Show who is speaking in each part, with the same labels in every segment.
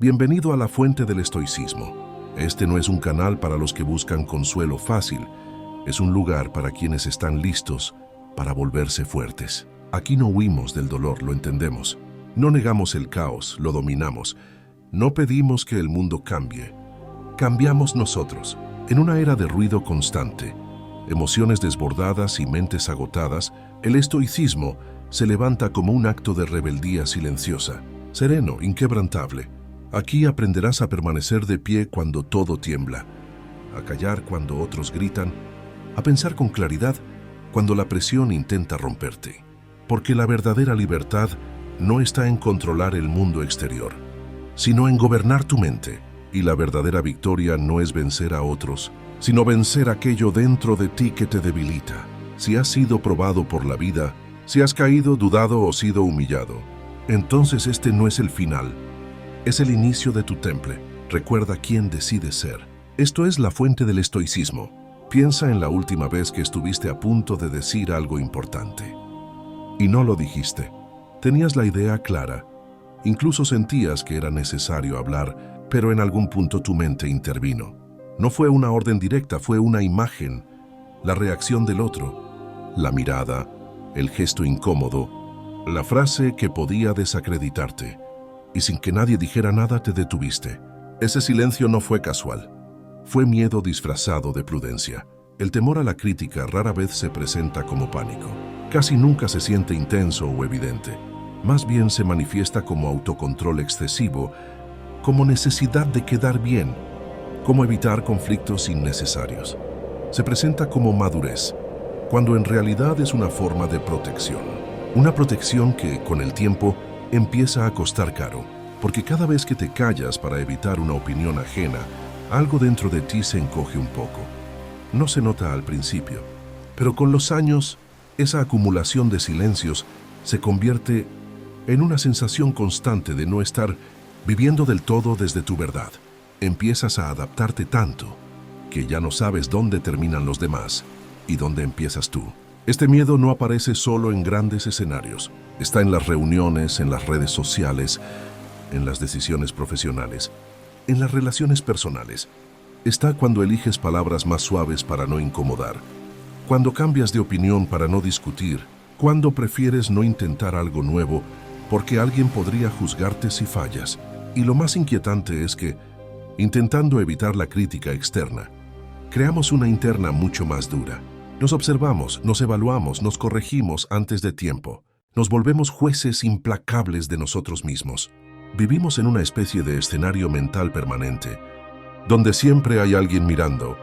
Speaker 1: Bienvenido a la Fuente del Estoicismo. Este no es un canal para los que buscan consuelo fácil, es un lugar para quienes están listos para volverse fuertes. Aquí no huimos del dolor, lo entendemos. No negamos el caos, lo dominamos. No pedimos que el mundo cambie. Cambiamos nosotros. En una era de ruido constante, emociones desbordadas y mentes agotadas, el estoicismo se levanta como un acto de rebeldía silenciosa, sereno, inquebrantable. Aquí aprenderás a permanecer de pie cuando todo tiembla, a callar cuando otros gritan, a pensar con claridad cuando la presión intenta romperte. Porque la verdadera libertad no está en controlar el mundo exterior, sino en gobernar tu mente. Y la verdadera victoria no es vencer a otros, sino vencer aquello dentro de ti que te debilita. Si has sido probado por la vida, si has caído, dudado o sido humillado, entonces este no es el final, es el inicio de tu temple. Recuerda quién decides ser. Esto es la Fuente del Estoicismo. Piensa en la última vez que estuviste a punto de decir algo importante y no lo dijiste. Tenías la idea clara, incluso sentías que era necesario hablar, pero en algún punto tu mente intervino. No fue una orden directa, fue una imagen, la reacción del otro, la mirada, el gesto incómodo, la frase que podía desacreditarte. Y sin que nadie dijera nada te detuviste. Ese silencio no fue casual. Fue miedo disfrazado de prudencia. El temor a la crítica rara vez se presenta como pánico. Casi nunca se siente intenso o evidente. Más bien se manifiesta como autocontrol excesivo, como necesidad de quedar bien, como evitar conflictos innecesarios. Se presenta como madurez, cuando en realidad es una forma de protección. Una protección que, con el tiempo, empieza a costar caro, porque cada vez que te callas para evitar una opinión ajena, algo dentro de ti se encoge un poco. No se nota al principio, pero con los años, esa acumulación de silencios se convierte en una sensación constante de no estar viviendo del todo desde tu verdad. Empiezas a adaptarte tanto que ya no sabes dónde terminan los demás y dónde empiezas tú. Este miedo no aparece solo en grandes escenarios. Está en las reuniones, en las redes sociales, en las decisiones profesionales, en las relaciones personales. Está cuando eliges palabras más suaves para no incomodar, cuando cambias de opinión para no discutir, cuando prefieres no intentar algo nuevo porque alguien podría juzgarte si fallas. Y lo más inquietante es que, intentando evitar la crítica externa, creamos una interna mucho más dura. Nos observamos, nos evaluamos, nos corregimos antes de tiempo. Nos volvemos jueces implacables de nosotros mismos. Vivimos en una especie de escenario mental permanente, donde siempre hay alguien mirando,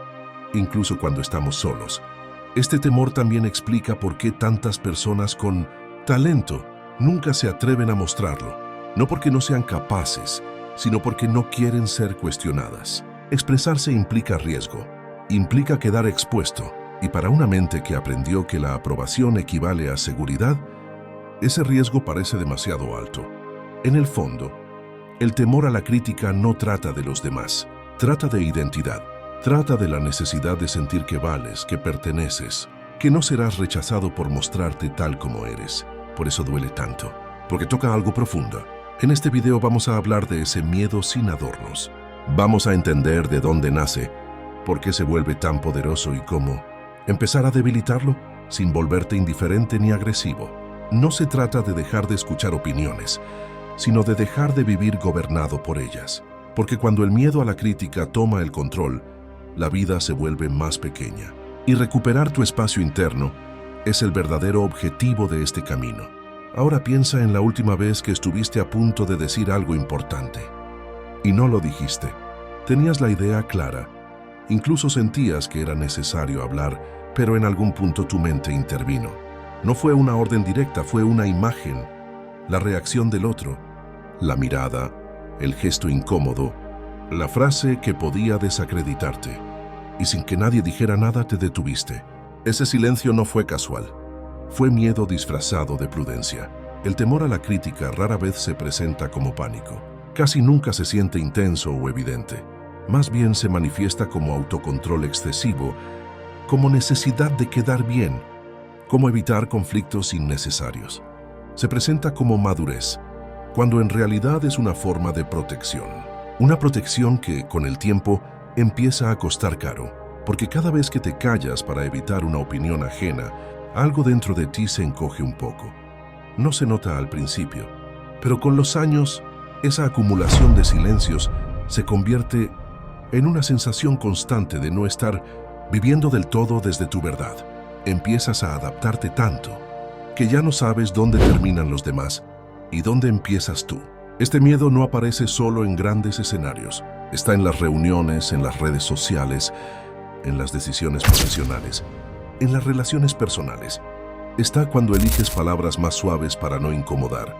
Speaker 1: incluso cuando estamos solos. Este temor también explica por qué tantas personas con talento nunca se atreven a mostrarlo. No porque no sean capaces, sino porque no quieren ser cuestionadas. Expresarse implica riesgo, implica quedar expuesto, y para una mente que aprendió que la aprobación equivale a seguridad, ese riesgo parece demasiado alto. En el fondo, el temor a la crítica no trata de los demás, trata de identidad, trata de la necesidad de sentir que vales, que perteneces, que no serás rechazado por mostrarte tal como eres. Por eso duele tanto, porque toca algo profundo. En este video vamos a hablar de ese miedo sin adornos. Vamos a entender de dónde nace, por qué se vuelve tan poderoso y cómo empezar a debilitarlo sin volverte indiferente ni agresivo. No se trata de dejar de escuchar opiniones, sino de dejar de vivir gobernado por ellas. Porque cuando el miedo a la crítica toma el control, la vida se vuelve más pequeña. Y recuperar tu espacio interno es el verdadero objetivo de este camino. Ahora piensa en la última vez que estuviste a punto de decir algo importante y no lo dijiste. Tenías la idea clara, incluso sentías que era necesario hablar, pero en algún punto tu mente intervino. No fue una orden directa, fue una imagen, la reacción del otro, la mirada, el gesto incómodo, la frase que podía desacreditarte. Y sin que nadie dijera nada te detuviste. Ese silencio no fue casual. Fue miedo disfrazado de prudencia. El temor a la crítica rara vez se presenta como pánico. Casi nunca se siente intenso o evidente. Más bien se manifiesta como autocontrol excesivo, como necesidad de quedar bien, como evitar conflictos innecesarios. Se presenta como madurez, cuando en realidad es una forma de protección. Una protección que, con el tiempo, empieza a costar caro, porque cada vez que te callas para evitar una opinión ajena, algo dentro de ti se encoge un poco. No se nota al principio, pero con los años, esa acumulación de silencios se convierte en una sensación constante de no estar viviendo del todo desde tu verdad. Empiezas a adaptarte tanto que ya no sabes dónde terminan los demás y dónde empiezas tú. Este miedo no aparece solo en grandes escenarios. Está en las reuniones, en las redes sociales, en las decisiones profesionales, en las relaciones personales. Está cuando eliges palabras más suaves para no incomodar,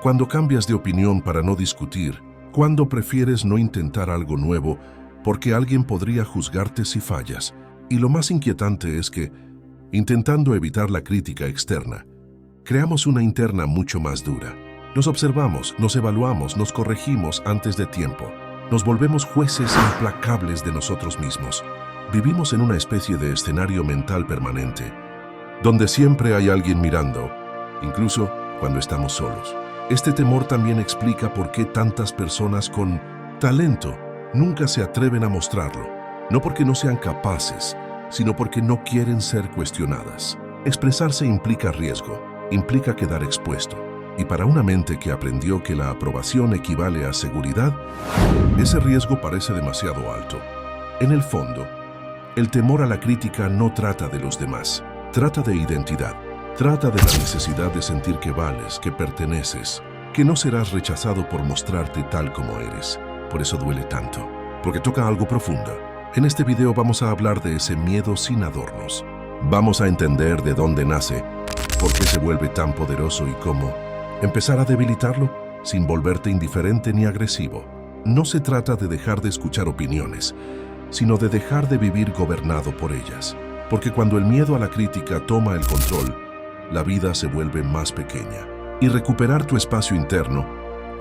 Speaker 1: cuando cambias de opinión para no discutir, cuando prefieres no intentar algo nuevo porque alguien podría juzgarte si fallas. Y lo más inquietante es que, intentando evitar la crítica externa, creamos una interna mucho más dura. Nos observamos, nos evaluamos, nos corregimos antes de tiempo. Nos volvemos jueces implacables de nosotros mismos. Vivimos en una especie de escenario mental permanente, donde siempre hay alguien mirando, incluso cuando estamos solos. Este temor también explica por qué tantas personas con talento nunca se atreven a mostrarlo. No porque no sean capaces, sino porque no quieren ser cuestionadas. Expresarse implica riesgo, implica quedar expuesto. Y para una mente que aprendió que la aprobación equivale a seguridad, ese riesgo parece demasiado alto. En el fondo, el temor a la crítica no trata de los demás, trata de identidad, trata de la necesidad de sentir que vales, que perteneces, que no serás rechazado por mostrarte tal como eres. Por eso duele tanto, porque toca algo profundo. En este video vamos a hablar de ese miedo sin adornos. Vamos a entender de dónde nace, por qué se vuelve tan poderoso y cómo empezar a debilitarlo sin volverte indiferente ni agresivo. No se trata de dejar de escuchar opiniones, sino de dejar de vivir gobernado por ellas. Porque cuando el miedo a la crítica toma el control, la vida se vuelve más pequeña. Y recuperar tu espacio interno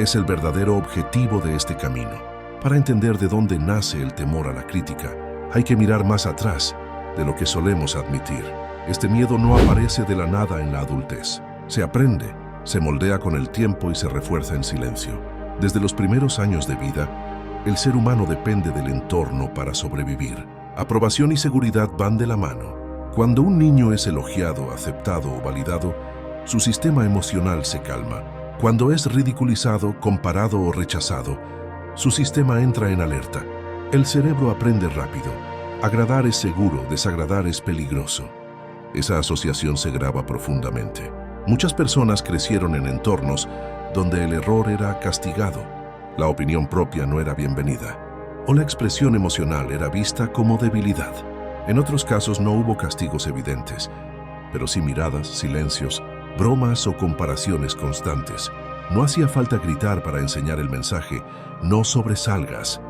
Speaker 1: es el verdadero objetivo de este camino. Para entender de dónde nace el temor a la crítica, hay que mirar más atrás de lo que solemos admitir. Este miedo no aparece de la nada en la adultez. Se aprende, se moldea con el tiempo y se refuerza en silencio. Desde los primeros años de vida, el ser humano depende del entorno para sobrevivir. Aprobación y seguridad van de la mano. Cuando un niño es elogiado, aceptado o validado, su sistema emocional se calma. Cuando es ridiculizado, comparado o rechazado, su sistema entra en alerta. El cerebro aprende rápido. Agradar es seguro, desagradar es peligroso. Esa asociación se graba profundamente. Muchas personas crecieron en entornos donde el error era castigado, la opinión propia no era bienvenida, o la expresión emocional era vista como debilidad. En otros casos no hubo castigos evidentes, pero sí miradas, silencios, bromas o comparaciones constantes. No hacía falta gritar para enseñar el mensaje: no sobresalgas,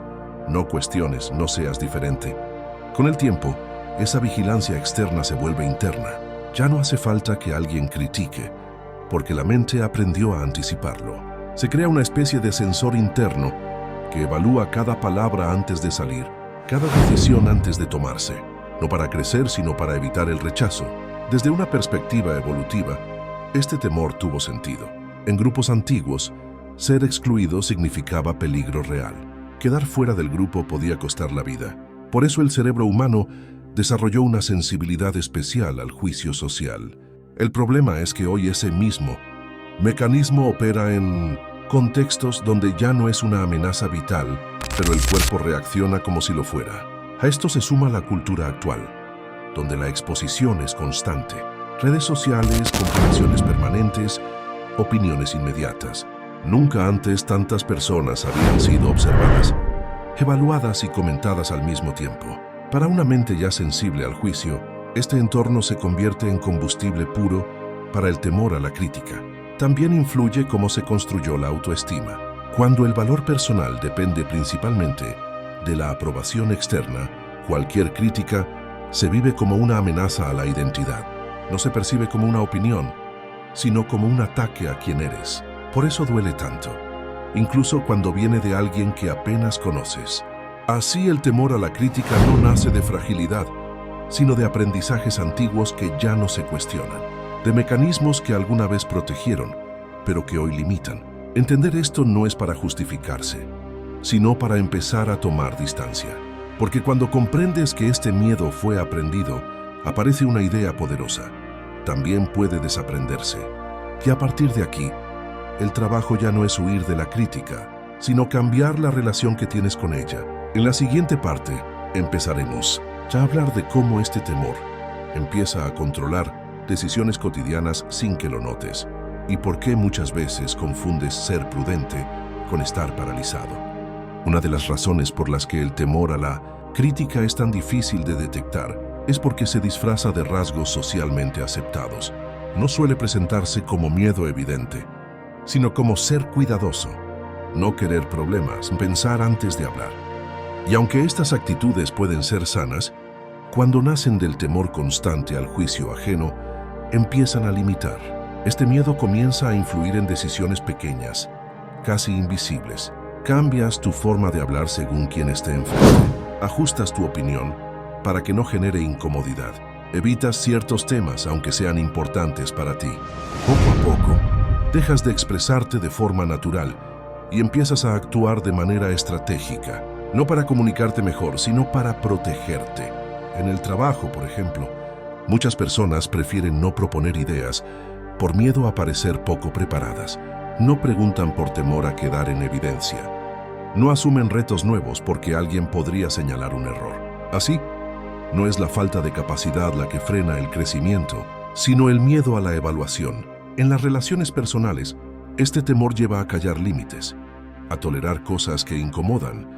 Speaker 1: no cuestiones, no seas diferente. Con el tiempo, esa vigilancia externa se vuelve interna. Ya no hace falta que alguien critique, porque la mente aprendió a anticiparlo. Se crea una especie de sensor interno que evalúa cada palabra antes de salir, cada decisión antes de tomarse, no para crecer, sino para evitar el rechazo. Desde una perspectiva evolutiva, este temor tuvo sentido. En grupos antiguos, ser excluido significaba peligro real. Quedar fuera del grupo podía costar la vida. Por eso el cerebro humano desarrolló una sensibilidad especial al juicio social. El problema es que hoy ese mismo mecanismo opera en contextos donde ya no es una amenaza vital, pero el cuerpo reacciona como si lo fuera. A esto se suma la cultura actual, donde la exposición es constante. Redes sociales, comparaciones permanentes, opiniones inmediatas. Nunca antes tantas personas habían sido observadas, evaluadas y comentadas al mismo tiempo. Para una mente ya sensible al juicio, este entorno se convierte en combustible puro para el temor a la crítica. También influye cómo se construyó la autoestima. Cuando el valor personal depende principalmente de la aprobación externa, cualquier crítica se vive como una amenaza a la identidad. No se percibe como una opinión, sino como un ataque a quien eres. Por eso duele tanto, incluso cuando viene de alguien que apenas conoces. Así el temor a la crítica no nace de fragilidad, sino de aprendizajes antiguos que ya no se cuestionan, de mecanismos que alguna vez protegieron, pero que hoy limitan. Entender esto no es para justificarse, sino para empezar a tomar distancia. Porque cuando comprendes que este miedo fue aprendido, aparece una idea poderosa. También puede desaprenderse. Y a partir de aquí, el trabajo ya no es huir de la crítica, sino cambiar la relación que tienes con ella. En la siguiente parte, empezaremos a hablar de cómo este temor empieza a controlar decisiones cotidianas sin que lo notes, y por qué muchas veces confundes ser prudente con estar paralizado. Una de las razones por las que el temor a la crítica es tan difícil de detectar es porque se disfraza de rasgos socialmente aceptados. No suele presentarse como miedo evidente, sino como ser cuidadoso, no querer problemas, pensar antes de hablar. Y aunque estas actitudes pueden ser sanas, cuando nacen del temor constante al juicio ajeno, empiezan a limitar. Este miedo comienza a influir en decisiones pequeñas, casi invisibles. Cambias tu forma de hablar según quien esté enfrente. Ajustas tu opinión para que no genere incomodidad. Evitas ciertos temas, aunque sean importantes para ti. Poco a poco, dejas de expresarte de forma natural y empiezas a actuar de manera estratégica, no para comunicarte mejor, sino para protegerte. En el trabajo, por ejemplo, muchas personas prefieren no proponer ideas por miedo a parecer poco preparadas. No preguntan por temor a quedar en evidencia. No asumen retos nuevos porque alguien podría señalar un error. Así, no es la falta de capacidad la que frena el crecimiento, sino el miedo a la evaluación. En las relaciones personales, este temor lleva a callar límites, a tolerar cosas que incomodan,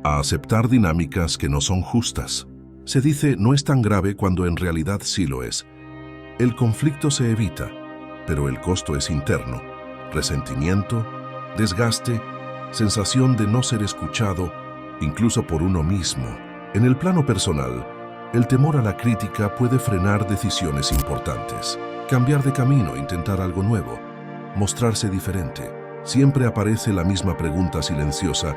Speaker 1: a aceptar dinámicas que no son justas. Se dice no es tan grave cuando en realidad sí lo es. El conflicto se evita, pero el costo es interno. Resentimiento, desgaste, sensación de no ser escuchado, incluso por uno mismo. En el plano personal, el temor a la crítica puede frenar decisiones importantes. Cambiar de camino, intentar algo nuevo, mostrarse diferente. Siempre aparece la misma pregunta silenciosa: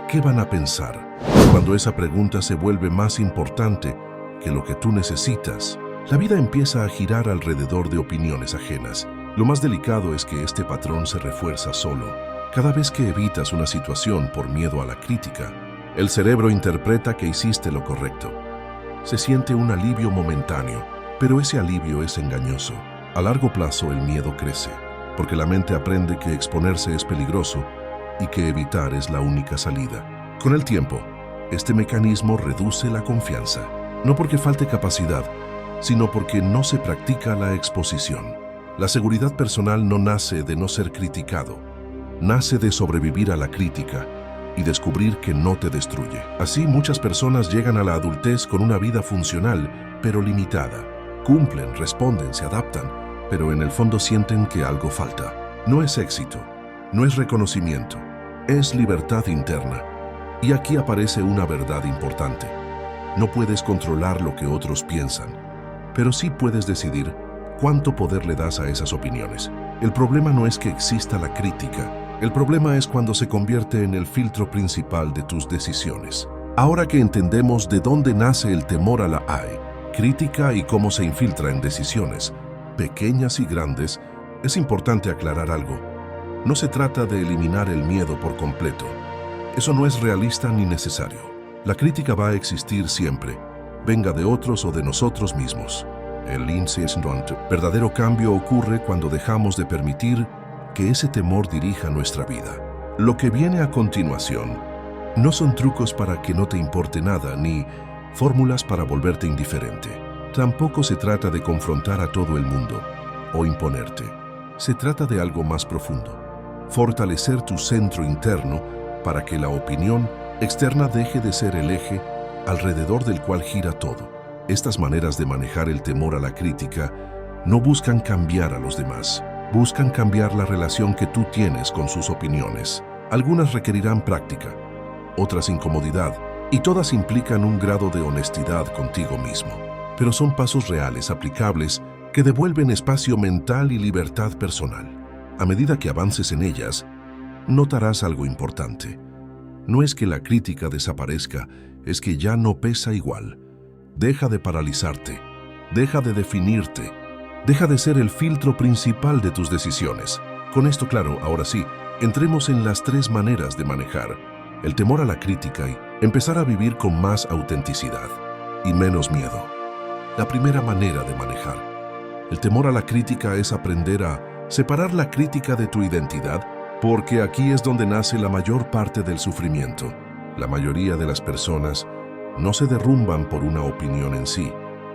Speaker 1: ¿qué van a pensar? Cuando esa pregunta se vuelve más importante que lo que tú necesitas, la vida empieza a girar alrededor de opiniones ajenas. Lo más delicado es que este patrón se refuerza solo. Cada vez que evitas una situación por miedo a la crítica, el cerebro interpreta que hiciste lo correcto. Se siente un alivio momentáneo, pero ese alivio es engañoso. A largo plazo el miedo crece, porque la mente aprende que exponerse es peligroso y que evitar es la única salida. Con el tiempo, este mecanismo reduce la confianza, no porque falte capacidad, sino porque no se practica la exposición. La seguridad personal no nace de no ser criticado, nace de sobrevivir a la crítica y descubrir que no te destruye. Así, muchas personas llegan a la adultez con una vida funcional, pero limitada. Cumplen, responden, se adaptan, pero en el fondo sienten que algo falta. No es éxito, no es reconocimiento, es libertad interna. Y aquí aparece una verdad importante. No puedes controlar lo que otros piensan, pero sí puedes decidir cuánto poder le das a esas opiniones. El problema no es que exista la crítica, el problema es cuando se convierte en el filtro principal de tus decisiones. Ahora que entendemos de dónde nace el temor a la crítica y cómo se infiltra en decisiones, pequeñas y grandes, es importante aclarar algo. No se trata de eliminar el miedo por completo. Eso no es realista ni necesario. La crítica va a existir siempre, venga de otros o de nosotros mismos. El verdadero cambio ocurre cuando dejamos de permitir que ese temor dirija nuestra vida. Lo que viene a continuación no son trucos para que no te importe nada, ni fórmulas para volverte indiferente. Tampoco se trata de confrontar a todo el mundo o imponerte. Se trata de algo más profundo. Fortalecer tu centro interno para que la opinión externa deje de ser el eje alrededor del cual gira todo. Estas maneras de manejar el temor a la crítica no buscan cambiar a los demás, buscan cambiar la relación que tú tienes con sus opiniones. Algunas requerirán práctica, otras incomodidad, y todas implican un grado de honestidad contigo mismo. Pero son pasos reales, aplicables, que devuelven espacio mental y libertad personal. A medida que avances en ellas, notarás algo importante. No es que la crítica desaparezca, es que ya no pesa igual. Deja de paralizarte, deja de definirte, deja de ser el filtro principal de tus decisiones. Con esto claro, ahora sí, entremos en las 3 maneras de manejar el temor a la crítica y empezar a vivir con más autenticidad y menos miedo. La primera manera de manejar el temor a la crítica es aprender a separar la crítica de tu identidad, porque aquí es donde nace la mayor parte del sufrimiento. La mayoría de las personas no se derrumban por una opinión en sí,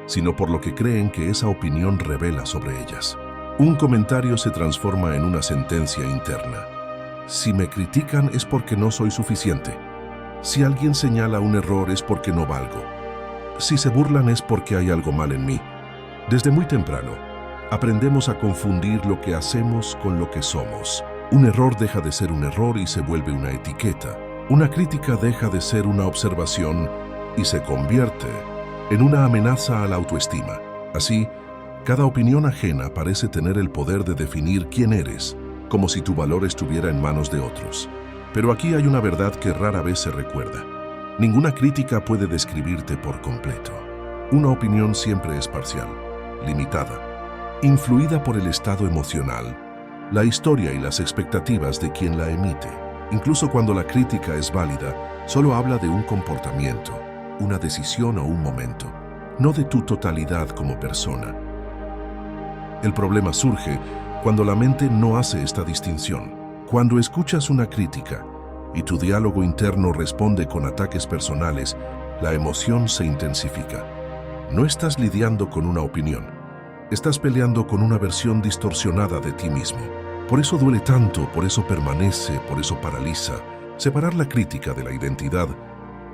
Speaker 1: sino por lo que creen que esa opinión revela sobre ellas. Un comentario se transforma en una sentencia interna. Si me critican es porque no soy suficiente. Si alguien señala un error es porque no valgo. Si se burlan es porque hay algo mal en mí. Desde muy temprano, aprendemos a confundir lo que hacemos con lo que somos. Un error deja de ser un error y se vuelve una etiqueta. Una crítica deja de ser una observación y se convierte en una amenaza a la autoestima. Así, cada opinión ajena parece tener el poder de definir quién eres, como si tu valor estuviera en manos de otros. Pero aquí hay una verdad que rara vez se recuerda. Ninguna crítica puede describirte por completo. Una opinión siempre es parcial, limitada, influida por el estado emocional, la historia y las expectativas de quien la emite. Incluso cuando la crítica es válida, solo habla de un comportamiento, una decisión o un momento, no de tu totalidad como persona. El problema surge cuando la mente no hace esta distinción. Cuando escuchas una crítica y tu diálogo interno responde con ataques personales, la emoción se intensifica. No estás lidiando con una opinión, estás peleando con una versión distorsionada de ti mismo. Por eso duele tanto, por eso permanece, por eso paraliza. Separar la crítica de la identidad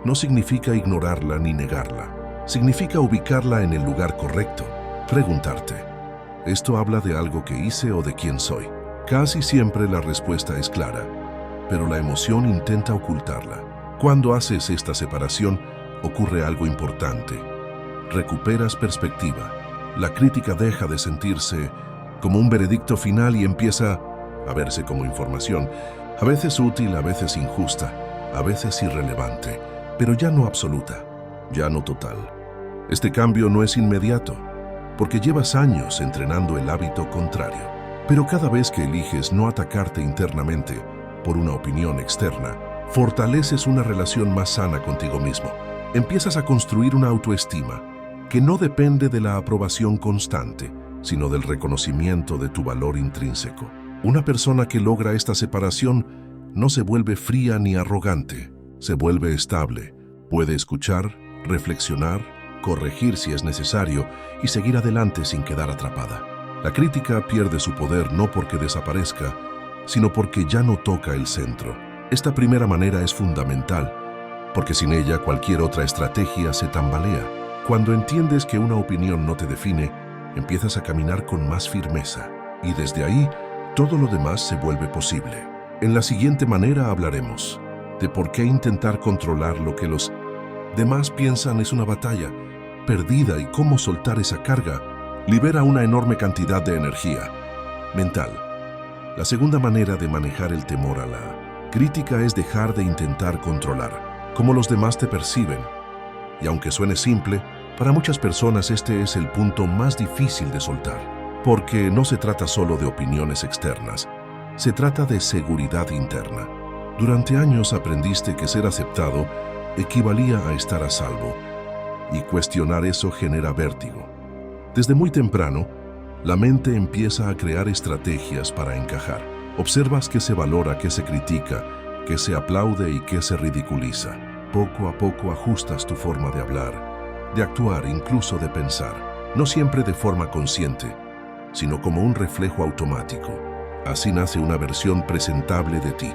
Speaker 1: no significa ignorarla ni negarla. Significa ubicarla en el lugar correcto. Preguntarte, ¿esto habla de algo que hice o de quién soy? Casi siempre la respuesta es clara, pero la emoción intenta ocultarla. Cuando haces esta separación, ocurre algo importante. Recuperas perspectiva. La crítica deja de sentirse como un veredicto final y empieza a verse como información, a veces útil, a veces injusta, a veces irrelevante, pero ya no absoluta, ya no total. Este cambio no es inmediato, porque llevas años entrenando el hábito contrario. Pero cada vez que eliges no atacarte internamente por una opinión externa, fortaleces una relación más sana contigo mismo. Empiezas a construir una autoestima que no depende de la aprobación constante, sino del reconocimiento de tu valor intrínseco. Una persona que logra esta separación no se vuelve fría ni arrogante, se vuelve estable, puede escuchar, reflexionar, corregir si es necesario y seguir adelante sin quedar atrapada. La crítica pierde su poder no porque desaparezca, sino porque ya no toca el centro. Esta primera manera es fundamental, porque sin ella cualquier otra estrategia se tambalea. Cuando entiendes que una opinión no te define, empiezas a caminar con más firmeza, y desde ahí todo lo demás se vuelve posible. En la siguiente manera hablaremos de por qué intentar controlar lo que los demás piensan es una batalla perdida y cómo soltar esa carga libera una enorme cantidad de energía mental. La segunda manera de manejar el temor a la crítica es dejar de intentar controlar cómo los demás te perciben. Y aunque suene simple, para muchas personas este es el punto más difícil de soltar, porque no se trata solo de opiniones externas, se trata de seguridad interna. Durante años aprendiste que ser aceptado equivalía a estar a salvo, y cuestionar eso genera vértigo. Desde muy temprano, la mente empieza a crear estrategias para encajar. Observas qué se valora, qué se critica, qué se aplaude y qué se ridiculiza. Poco a poco ajustas tu forma de hablar, de actuar, incluso de pensar, no siempre de forma consciente, sino como un reflejo automático. Así nace una versión presentable de ti,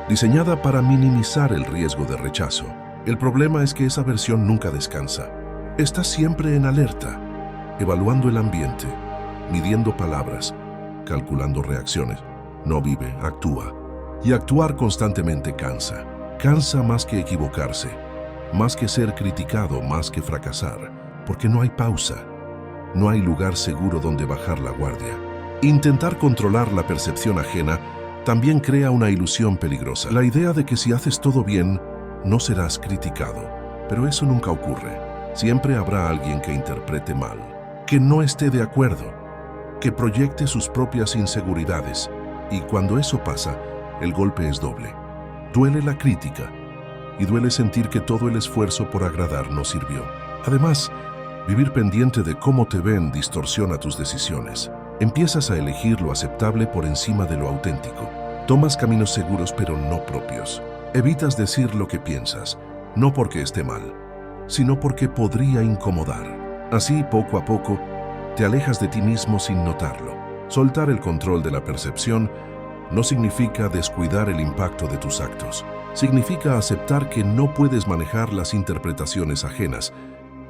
Speaker 1: diseñada para minimizar el riesgo de rechazo. El problema es que esa versión nunca descansa. Está siempre en alerta, evaluando el ambiente, midiendo palabras, calculando reacciones. No vive, actúa. Y actuar constantemente cansa. Cansa más que equivocarse, más que ser criticado, más que fracasar, porque no hay pausa, no hay lugar seguro donde bajar la guardia. Intentar controlar la percepción ajena también crea una ilusión peligrosa. La idea de que si haces todo bien, no serás criticado. Pero eso nunca ocurre. Siempre habrá alguien que interprete mal, que no esté de acuerdo, que proyecte sus propias inseguridades. Y cuando eso pasa, el golpe es doble. Duele la crítica, y duele sentir que todo el esfuerzo por agradar no sirvió. Además, vivir pendiente de cómo te ven distorsiona tus decisiones. Empiezas a elegir lo aceptable por encima de lo auténtico. Tomas caminos seguros pero no propios. Evitas decir lo que piensas, no porque esté mal, sino porque podría incomodar. Así, poco a poco, te alejas de ti mismo sin notarlo. Soltar el control de la percepción no significa descuidar el impacto de tus actos. Significa aceptar que no puedes manejar las interpretaciones ajenas.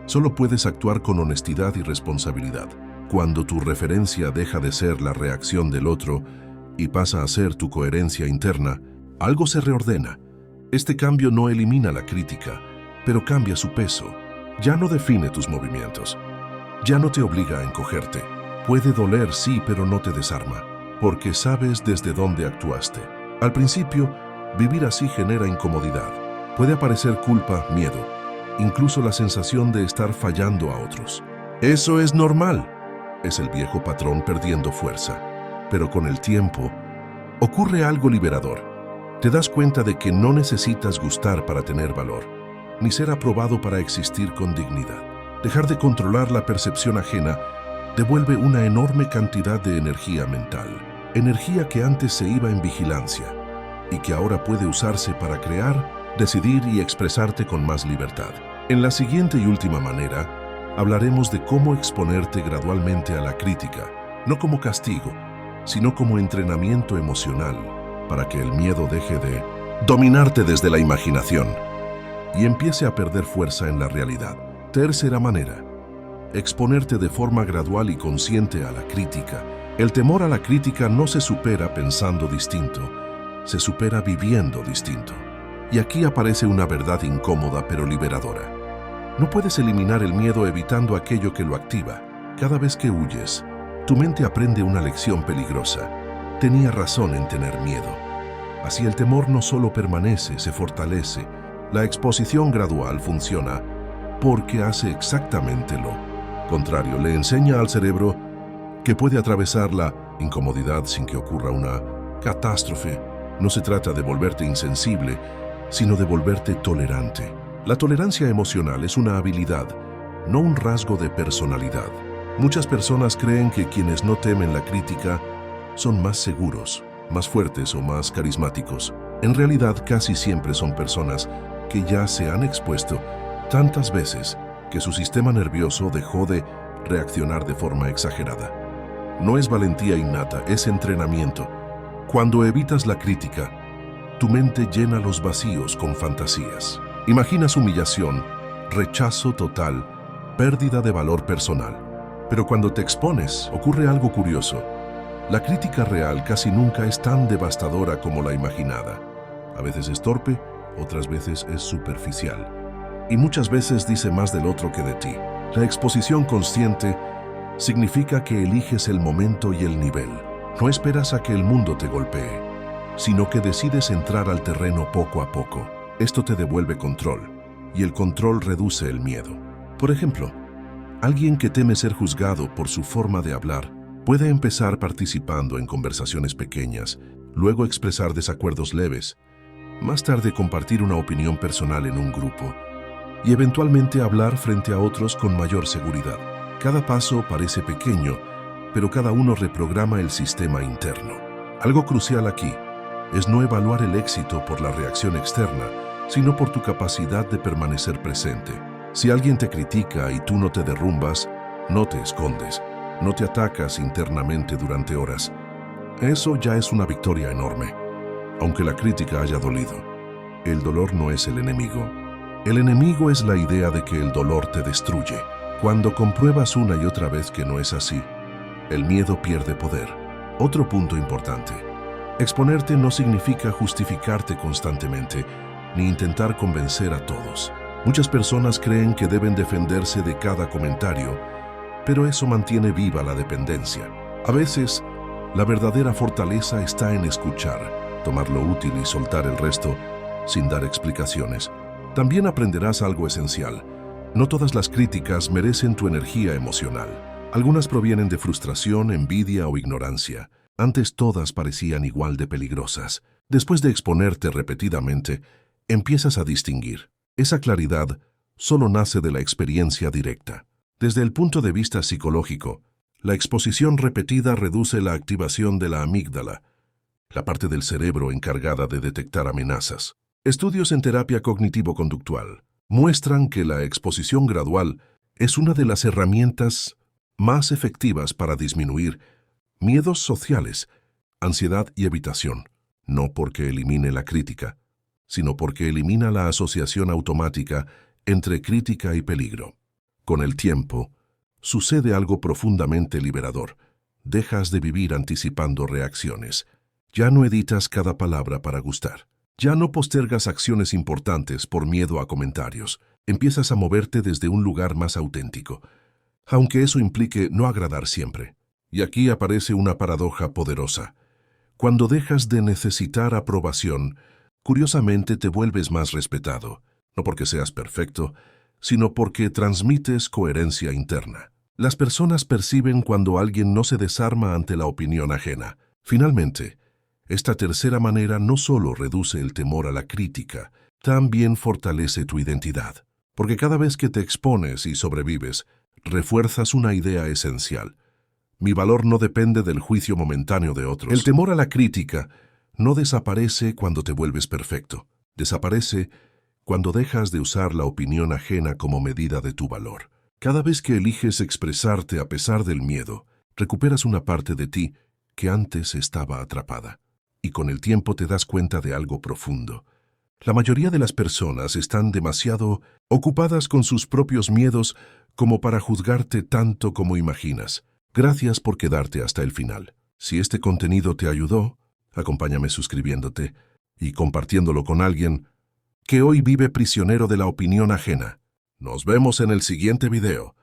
Speaker 1: Solo puedes actuar con honestidad y responsabilidad. Cuando tu referencia deja de ser la reacción del otro y pasa a ser tu coherencia interna, algo se reordena. Este cambio no elimina la crítica, pero cambia su peso. Ya no define tus movimientos. Ya no te obliga a encogerte. Puede doler, sí, pero no te desarma, porque sabes desde dónde actuaste. Al principio, vivir así genera incomodidad. Puede aparecer culpa, miedo, incluso la sensación de estar fallando a otros. Eso es normal. Es el viejo patrón perdiendo fuerza. Pero con el tiempo, ocurre algo liberador. Te das cuenta de que no necesitas gustar para tener valor, ni ser aprobado para existir con dignidad. Dejar de controlar la percepción ajena devuelve una enorme cantidad de energía mental. Energía que antes se iba en vigilancia y que ahora puede usarse para crear, decidir y expresarte con más libertad. En la siguiente y última manera, hablaremos de cómo exponerte gradualmente a la crítica, no como castigo, sino como entrenamiento emocional, para que el miedo deje de dominarte desde la imaginación y empiece a perder fuerza en la realidad. Tercera manera, exponerte de forma gradual y consciente a la crítica. El temor a la crítica no se supera pensando distinto, se supera viviendo distinto. Y aquí aparece una verdad incómoda pero liberadora. No puedes eliminar el miedo evitando aquello que lo activa. Cada vez que huyes, tu mente aprende una lección peligrosa. Tenía razón en tener miedo. Así el temor no solo permanece, se fortalece. La exposición gradual funciona porque hace exactamente lo contrario. Le enseña al cerebro que puede atravesar la incomodidad sin que ocurra una catástrofe. No se trata de volverte insensible, sino de volverte tolerante. La tolerancia emocional es una habilidad, no un rasgo de personalidad. Muchas personas creen que quienes no temen la crítica son más seguros, más fuertes o más carismáticos. En realidad, casi siempre son personas que ya se han expuesto tantas veces que su sistema nervioso dejó de reaccionar de forma exagerada. No es valentía innata, es entrenamiento. Cuando evitas la crítica, tu mente llena los vacíos con fantasías. Imaginas humillación, rechazo total, pérdida de valor personal. Pero cuando te expones, ocurre algo curioso. La crítica real casi nunca es tan devastadora como la imaginada. A veces es torpe, otras veces es superficial. Y muchas veces dice más del otro que de ti. La exposición consciente significa que eliges el momento y el nivel. No esperas a que el mundo te golpee, sino que decides entrar al terreno poco a poco. Esto te devuelve control, y el control reduce el miedo. Por ejemplo, alguien que teme ser juzgado por su forma de hablar puede empezar participando en conversaciones pequeñas, luego expresar desacuerdos leves, más tarde compartir una opinión personal en un grupo, y eventualmente hablar frente a otros con mayor seguridad. Cada paso parece pequeño, pero cada uno reprograma el sistema interno. Algo crucial aquí es no evaluar el éxito por la reacción externa, sino por tu capacidad de permanecer presente. Si alguien te critica y tú no te derrumbas, no te escondes, no te atacas internamente durante horas, eso ya es una victoria enorme. Aunque la crítica haya dolido, el dolor no es el enemigo. El enemigo es la idea de que el dolor te destruye. Cuando compruebas una y otra vez que no es así, el miedo pierde poder. Otro punto importante. Exponerte no significa justificarte constantemente, ni intentar convencer a todos. Muchas personas creen que deben defenderse de cada comentario, pero eso mantiene viva la dependencia. A veces, la verdadera fortaleza está en escuchar, tomar lo útil y soltar el resto sin dar explicaciones. También aprenderás algo esencial. No todas las críticas merecen tu energía emocional. Algunas provienen de frustración, envidia o ignorancia. Antes todas parecían igual de peligrosas. Después de exponerte repetidamente, empiezas a distinguir. Esa claridad solo nace de la experiencia directa. Desde el punto de vista psicológico, la exposición repetida reduce la activación de la amígdala, la parte del cerebro encargada de detectar amenazas. Estudios en terapia cognitivo-conductual muestran que la exposición gradual es una de las herramientas más efectivas para disminuir miedos sociales, ansiedad y evitación, no porque elimine la crítica, sino porque elimina la asociación automática entre crítica y peligro. Con el tiempo, sucede algo profundamente liberador. Dejas de vivir anticipando reacciones. Ya no editas cada palabra para gustar. Ya no postergas acciones importantes por miedo a comentarios. Empiezas a moverte desde un lugar más auténtico, aunque eso implique no agradar siempre. Y aquí aparece una paradoja poderosa. Cuando dejas de necesitar aprobación, curiosamente te vuelves más respetado, no porque seas perfecto, sino porque transmites coherencia interna. Las personas perciben cuando alguien no se desarma ante la opinión ajena. Finalmente, esta tercera manera no solo reduce el temor a la crítica, también fortalece tu identidad. Porque cada vez que te expones y sobrevives, refuerzas una idea esencial. Mi valor no depende del juicio momentáneo de otros. El temor a la crítica no desaparece cuando te vuelves perfecto. Desaparece cuando dejas de usar la opinión ajena como medida de tu valor. Cada vez que eliges expresarte a pesar del miedo, recuperas una parte de ti que antes estaba atrapada. Y con el tiempo te das cuenta de algo profundo. La mayoría de las personas están demasiado ocupadas con sus propios miedos como para juzgarte tanto como imaginas. Gracias por quedarte hasta el final. Si este contenido te ayudó, acompáñame suscribiéndote y compartiéndolo con alguien que hoy vive prisionero de la opinión ajena. Nos vemos en el siguiente video.